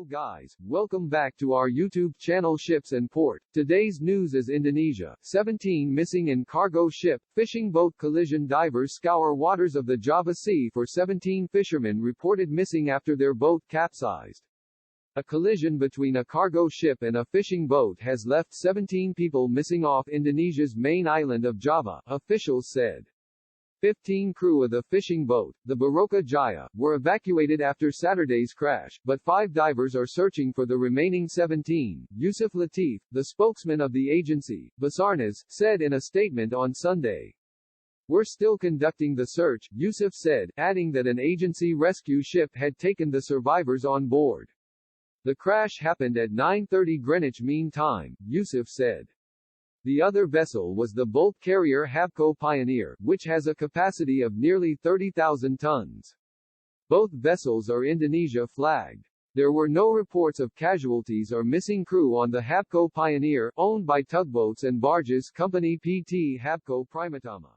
Hello guys, welcome back to our YouTube channel Ships and Port. Today's news is Indonesia. 17 missing in cargo ship, fishing boat collision. Divers scour waters of the Java Sea for 17 fishermen reported missing after their boat capsized. A collision between a cargo ship and a fishing boat has left 17 people missing off Indonesia's main island of Java, officials said. 15 crew of the fishing boat, the Barokah Jaya, were evacuated after Saturday's crash, but 5 divers are searching for the remaining 17, Yusuf Latif, the spokesman of the agency, Basarnas, said in a statement on Sunday. "We're still conducting the search," Yusuf said, adding that an agency rescue ship had taken the survivors on board. The crash happened at 9:30 Greenwich Mean Time, Yusuf said. The other vessel was the bulk carrier Habco Pioneer, which has a capacity of nearly 30,000 tons. Both vessels are Indonesia flagged. There were no reports of casualties or missing crew on the Habco Pioneer, owned by Tugboats and Barges Company Pt. Habco Primatama.